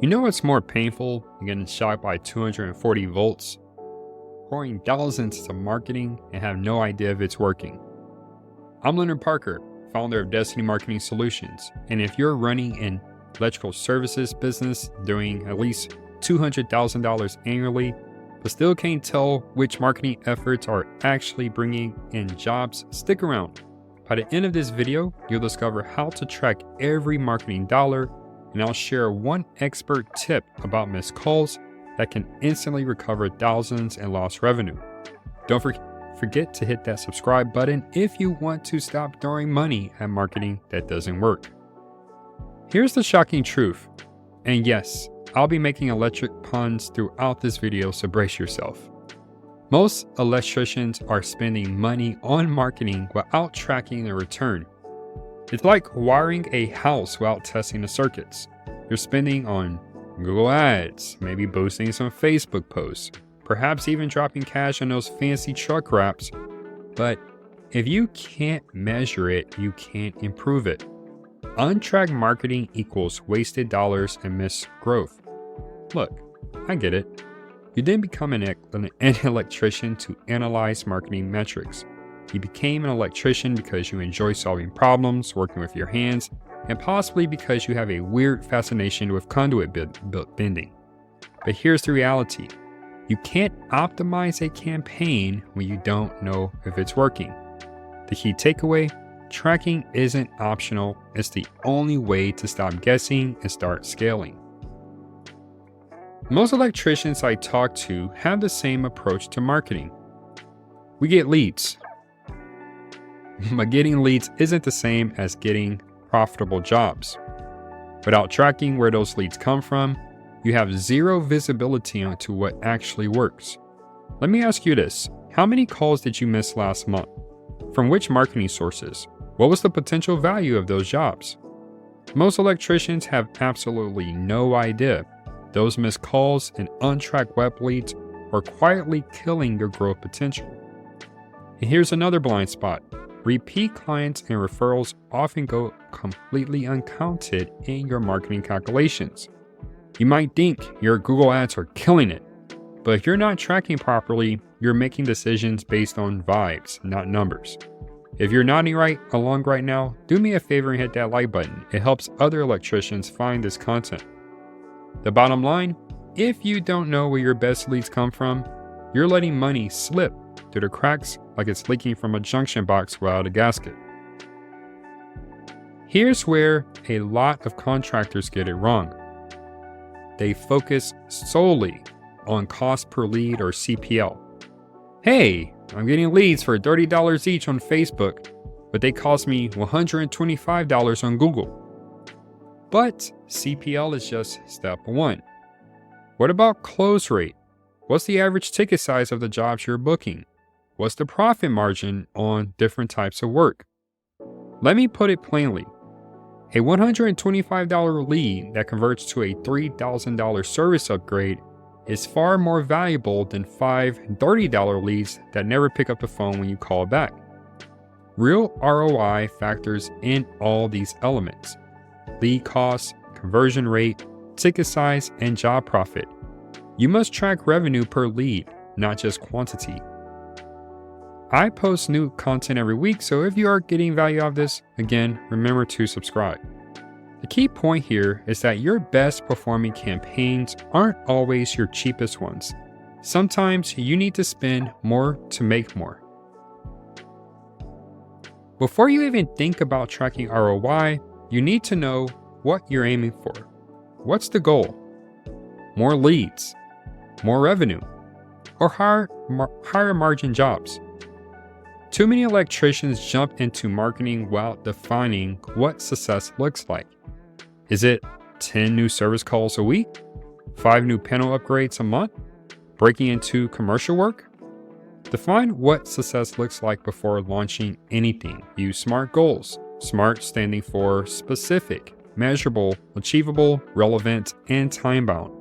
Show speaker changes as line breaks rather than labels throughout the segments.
You know what's more painful than getting shocked by 240 volts? Pouring thousands into marketing and have no idea if it's working. I'm Leonard Parker, founder of Destiny Marketing Solutions, and if you're running an electrical services business doing at least $200,000 annually, but still can't tell which marketing efforts are actually bringing in jobs, stick around. By the end of this video, you'll discover how to track every marketing dollar, and I'll share one expert tip about missed calls that can instantly recover thousands in lost revenue. Don't forget to hit that subscribe button if you want to stop throwing money at marketing that doesn't work. Here's the shocking truth, and yes, I'll be making electric puns throughout this video, so brace yourself. Most electricians are spending money on marketing without tracking the return. It's like wiring a house without testing the circuits. You're spending on Google Ads, maybe boosting some Facebook posts, perhaps even dropping cash on those fancy truck wraps. But if you can't measure it, you can't improve it. Untracked marketing equals wasted dollars and missed growth. Look, I get it. You didn't become an electrician to analyze marketing metrics. You became an electrician because you enjoy solving problems, working with your hands, and possibly because you have a weird fascination with conduit bending. But here's the reality. You can't optimize a campaign when you don't know if it's working. The key takeaway: tracking isn't optional. It's the only way to stop guessing and start scaling. Most electricians I talk to have the same approach to marketing. We get leads. But getting leads isn't the same as getting profitable jobs. Without tracking where those leads come from, you have zero visibility onto what actually works. Let me ask you this. How many calls did you miss last month? From which marketing sources? What was the potential value of those jobs? Most electricians have absolutely no idea. Those missed calls and untracked web leads are quietly killing your growth potential. And here's another blind spot. Repeat clients and referrals often go completely uncounted in your marketing calculations. You might think your Google ads are killing it, but if you're not tracking properly, you're making decisions based on vibes, not numbers. If you're nodding along right now, do me a favor and hit that like button. It helps other electricians find this content. The bottom line, if you don't know where your best leads come from, you're letting money slip through the cracks like it's leaking from a junction box without a gasket. Here's where a lot of contractors get it wrong. They focus solely on cost per lead or CPL. Hey, I'm getting leads for $30 each on Facebook, but they cost me $125 on Google. But CPL is just step one. What about close rate? What's the average ticket size of the jobs you're booking? What's the profit margin on different types of work? Let me put it plainly. A $125 lead that converts to a $3,000 service upgrade is far more valuable than 5 $30 leads that never pick up the phone when you call back. Real ROI factors in all these elements: lead costs, conversion rate, ticket size, and job profit. You must track revenue per lead, not just quantity. I post new content every week, so if you are getting value out of this, again, remember to subscribe. The key point here is that your best performing campaigns aren't always your cheapest ones. Sometimes you need to spend more to make more. Before you even think about tracking ROI, you need to know what you're aiming for. What's the goal? More leads, more revenue, or higher margin jobs? Too many electricians jump into marketing without defining what success looks like. Is it 10 new service calls a week? 5 new panel upgrades a month? Breaking into commercial work? Define what success looks like before launching anything. Use SMART goals. SMART standing for specific, measurable, achievable, relevant, and time-bound.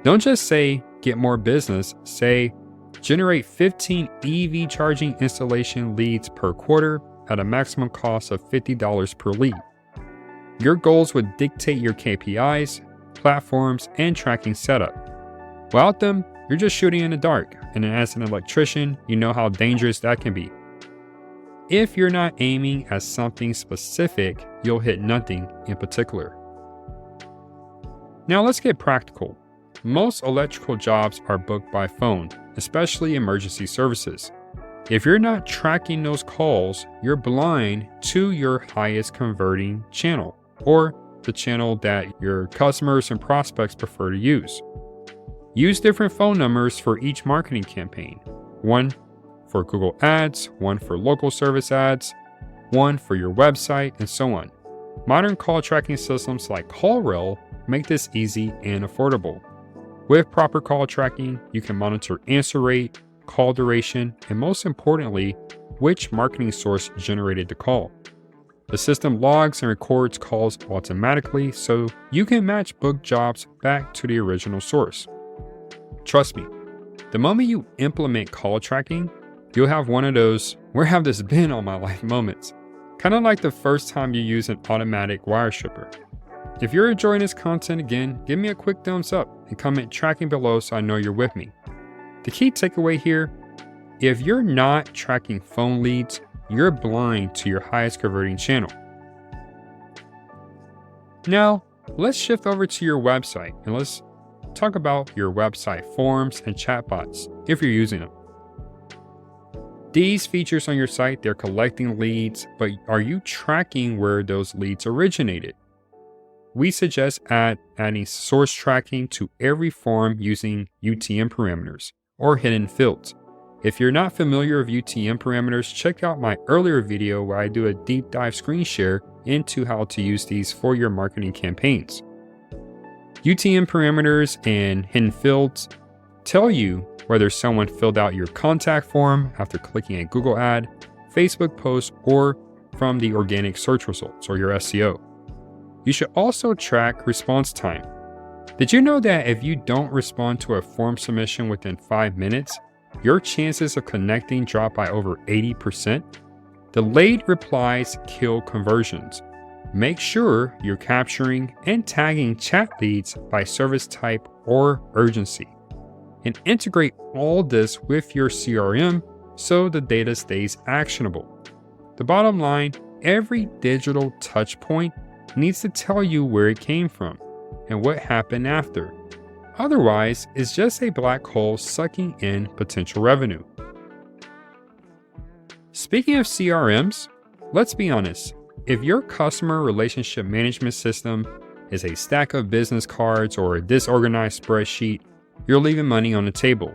Don't just say, get more business. Say, generate 15 EV charging installation leads per quarter at a maximum cost of $50 per lead. Your goals would dictate your KPIs. platforms, and tracking setup. Without them, you're just shooting in the dark, and as an electrician, you know how dangerous that can be. If you're not aiming at something specific, you'll hit nothing in particular. Now let's get practical. Most electrical jobs are booked by phone, especially emergency services. If you're not tracking those calls, you're blind to your highest converting channel, or the channel that your customers and prospects prefer to use. Use different phone numbers for each marketing campaign. One for Google Ads, one for local service ads, one for your website, and so on. Modern call tracking systems like CallRail make this easy and affordable. With proper call tracking, you can monitor answer rate, call duration, and most importantly, which marketing source generated the call. The system logs and records calls automatically so you can match booked jobs back to the original source. Trust me, the moment you implement call tracking, you'll have one of those "where have this been all my life" moments. Kind of like the first time you use an automatic wire stripper. If you're enjoying this content again, give me a quick thumbs up and comment tracking below so I know you're with me. The key takeaway here, if you're not tracking phone leads, you're blind to your highest converting channel. Now, let's shift over to your website and let's talk about your website forms and chatbots if you're using them. These features on your site, they're collecting leads, but are you tracking where those leads originated? We suggest adding source tracking to every form using UTM parameters or hidden fields. If you're not familiar with UTM parameters, check out my earlier video where I do a deep dive screen share into how to use these for your marketing campaigns. UTM parameters and hidden fields tell you whether someone filled out your contact form after clicking a Google ad, Facebook post, or from the organic search results or your SEO. You should also track response time. Did you know that if you don't respond to a form submission within 5 minutes, your chances of connecting drop by over 80%? Delayed replies kill conversions. Make sure you're capturing and tagging chat leads by service type or urgency. And integrate all this with your CRM so the data stays actionable. The bottom line, every digital touch point needs to tell you where it came from and what happened after. Otherwise, it's just a black hole sucking in potential revenue. Speaking of CRMs, let's be honest. If your customer relationship management system is a stack of business cards or a disorganized spreadsheet, you're leaving money on the table.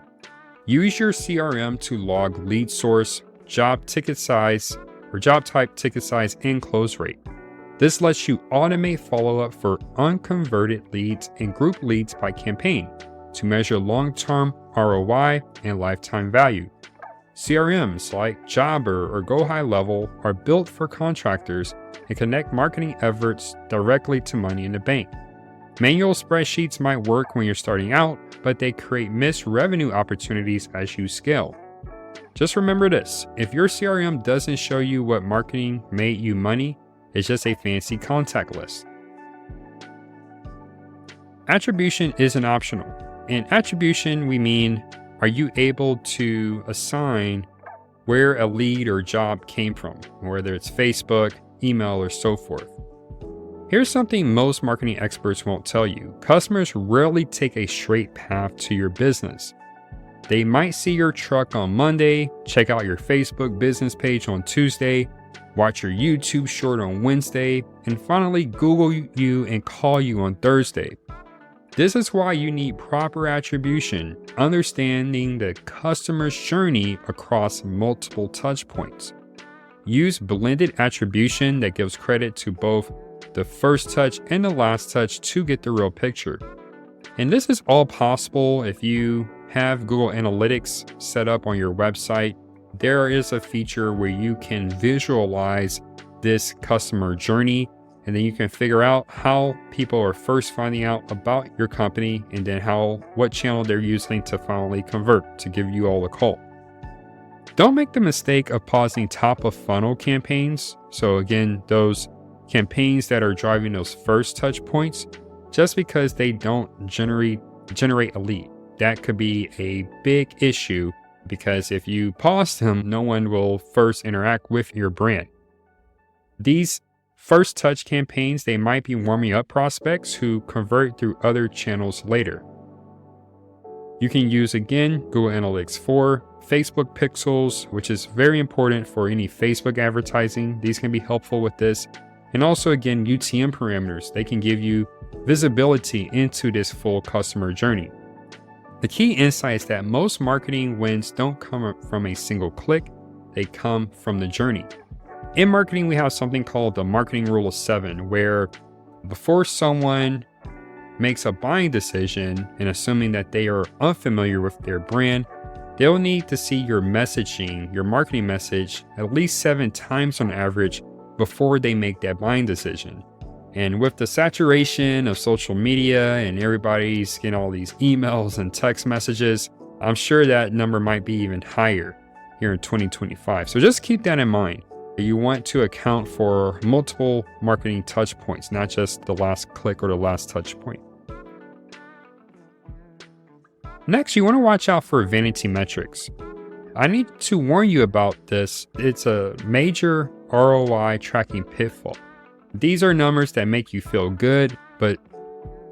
Use your CRM to log lead source, job ticket size, or job type, ticket size, and close rate. This lets you automate follow-up for unconverted leads and group leads by campaign to measure long-term ROI and lifetime value. CRMs like Jobber or Go High Level are built for contractors and connect marketing efforts directly to money in the bank. Manual spreadsheets might work when you're starting out, but they create missed revenue opportunities as you scale. Just remember this, if your CRM doesn't show you what marketing made you money, it's just a fancy contact list. Attribution isn't optional. In attribution, we mean, are you able to assign where a lead or job came from, whether it's Facebook, email, or so forth? Here's something most marketing experts won't tell you. Customers rarely take a straight path to your business. They might see your truck on Monday, check out your Facebook business page on Tuesday, watch your YouTube short on Wednesday, and finally Google you and call you on Thursday. This is why you need proper attribution, understanding the customer's journey across multiple touch points. Use blended attribution that gives credit to both the first touch and the last touch to get the real picture. And this is all possible if you have Google Analytics set up on your website. There is a feature where you can visualize this customer journey, and then you can figure out how people are first finding out about your company and then what channel they're using to finally convert to give you all a call. Don't make the mistake of pausing top of funnel campaigns. So again, those campaigns that are driving those first touch points, just because they don't generate a lead. That could be a big issue because if you pause them, no one will first interact with your brand. These first touch campaigns, they might be warming up prospects who convert through other channels later. You can use, again, Google Analytics 4, Facebook pixels, which is very important for any Facebook advertising. These can be helpful with this. And also, again, UTM parameters. They can give you visibility into this full customer journey. The key insight is that most marketing wins don't come from a single click. They come from the journey. In marketing, we have something called the marketing rule of 7, where before someone makes a buying decision, and assuming that they are unfamiliar with their brand, they'll need to see your messaging, your marketing message, at least 7 times on average before they make that buying decision. And with the saturation of social media and everybody's getting all these emails and text messages, I'm sure that number might be even higher here in 2025. So just keep that in mind. You want to account for multiple marketing touch points, not just the last click or the last touch point. Next, you want to watch out for vanity metrics. I need to warn you about this. It's a major ROI tracking pitfall. These are numbers that make you feel good, but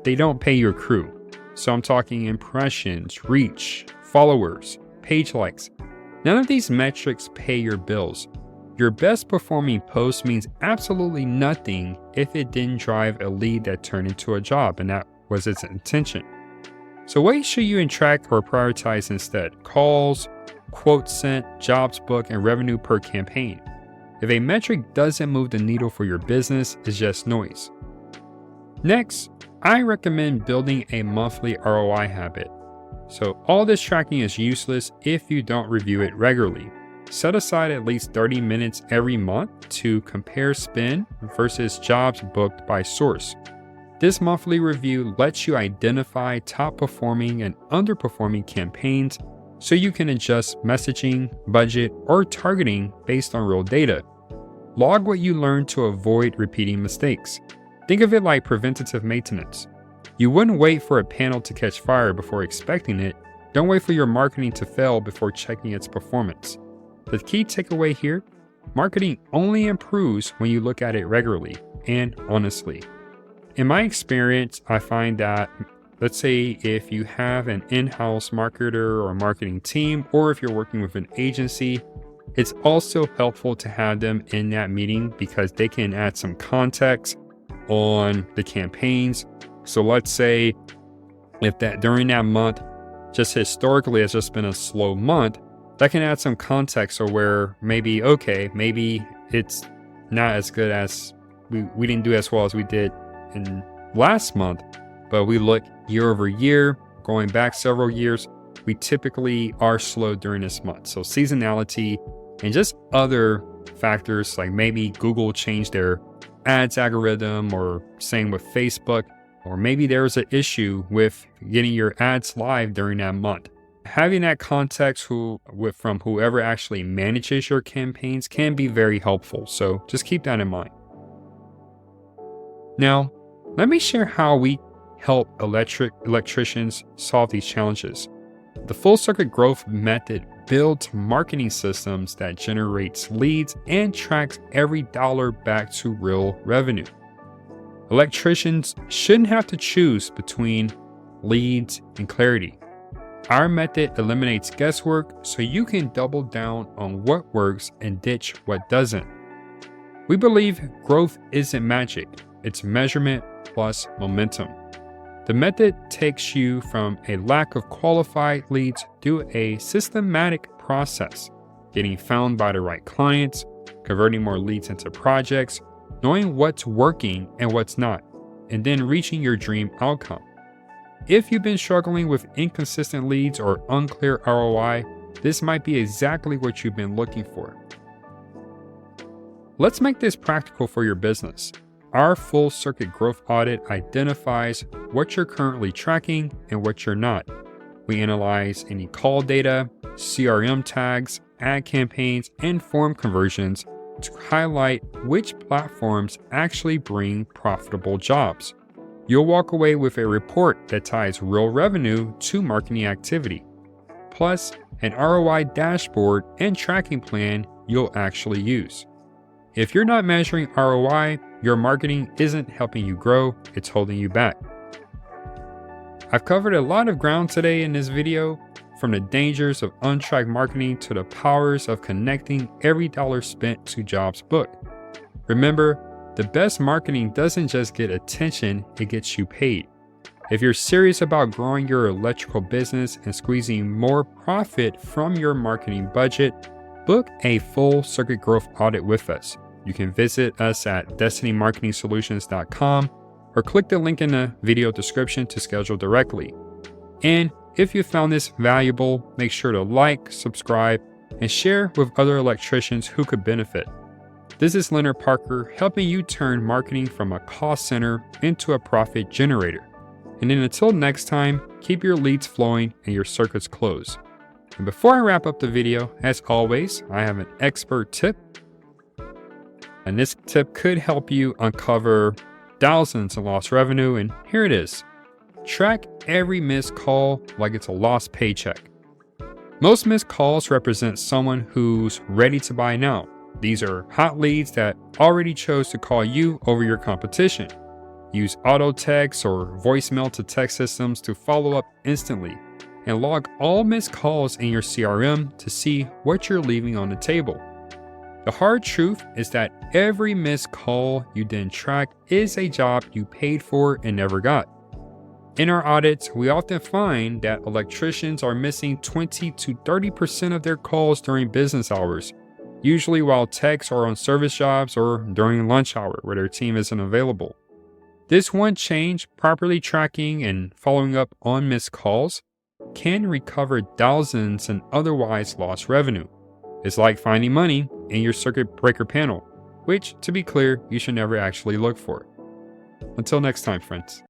they don't pay your crew. So I'm talking impressions, reach, followers, page likes. None of these metrics pay your bills. Your best performing post means absolutely nothing if it didn't drive a lead that turned into a job, and that was its intention. So what should you track or prioritize instead? Calls, quotes sent, jobs booked, and revenue per campaign. If a metric doesn't move the needle for your business, it's just noise. Next, I recommend building a monthly ROI habit. So all this tracking is useless if you don't review it regularly. Set aside at least 30 minutes every month to compare spend versus jobs booked by source. This monthly review lets you identify top performing and underperforming campaigns so you can adjust messaging, budget, or targeting based on real data. Log what you learned to avoid repeating mistakes. Think of it like preventative maintenance. You wouldn't wait for a panel to catch fire before expecting it. Don't wait for your marketing to fail before checking its performance. The key takeaway here, marketing only improves when you look at it regularly and honestly. In my experience, I find that, let's say if you have an in-house marketer or marketing team, or if you're working with an agency, it's also helpful to have them in that meeting because they can add some context on the campaigns. So let's say if that during that month, just historically has just been a slow month, that can add some context or where maybe it's not as good as we didn't do as well as we did in last month, but we look year over year, going back several years, we typically are slow during this month. So seasonality and just other factors like maybe Google changed their ads algorithm, or same with Facebook, or maybe there's an issue with getting your ads live during that month. Having that context from whoever actually manages your campaigns can be very helpful. So just keep that in mind. Now, let me share how we help electricians solve these challenges. The full circuit growth method builds marketing systems that generates leads and tracks every dollar back to real revenue. Electricians shouldn't have to choose between leads and clarity. Our method eliminates guesswork so you can double down on what works and ditch what doesn't. We believe growth isn't magic, it's measurement plus momentum. The method takes you from a lack of qualified leads to a systematic process, getting found by the right clients, converting more leads into projects, knowing what's working and what's not, and then reaching your dream outcome. If you've been struggling with inconsistent leads or unclear ROI, this might be exactly what you've been looking for. Let's make this practical for your business. Our full circuit growth audit identifies what you're currently tracking and what you're not. We analyze any call data, CRM tags, ad campaigns, and form conversions to highlight which platforms actually bring profitable jobs. you'll walk away with a report that ties real revenue to marketing activity, plus an ROI dashboard and tracking plan you'll actually use. If you're not measuring ROI, your marketing isn't helping you grow, it's holding you back. I've covered a lot of ground today in this video, from the dangers of untracked marketing to the powers of connecting every dollar spent to jobs booked. Remember, the best marketing doesn't just get attention, it gets you paid. If you're serious about growing your electrical business and squeezing more profit from your marketing budget, book a full circuit growth audit with us. You can visit us at destinymarketingsolutions.com or click the link in the video description to schedule directly. And if you found this valuable, make sure to like, subscribe, and share with other electricians who could benefit. This is Leonard Parker, helping you turn marketing from a cost center into a profit generator. And then until next time, keep your leads flowing and your circuits closed. And before I wrap up the video, as always, I have an expert tip. And this tip could help you uncover thousands in lost revenue, and here it is. Track every missed call like it's a lost paycheck. Most missed calls represent someone who's ready to buy now. These are hot leads that already chose to call you over your competition. Use auto text or voicemail to text systems to follow up instantly, and log all missed calls in your CRM to see what you're leaving on the table. The hard truth is that every missed call you didn't track is a job you paid for and never got. In our audits, we often find that electricians are missing 20 to 30% of their calls during business hours, usually while techs are on service jobs or during lunch hour where their team isn't available. This one change, properly tracking and following up on missed calls, can recover thousands in otherwise lost revenue. It's like finding money in your circuit breaker panel, which, to be clear, you should never actually look for. Until next time, friends.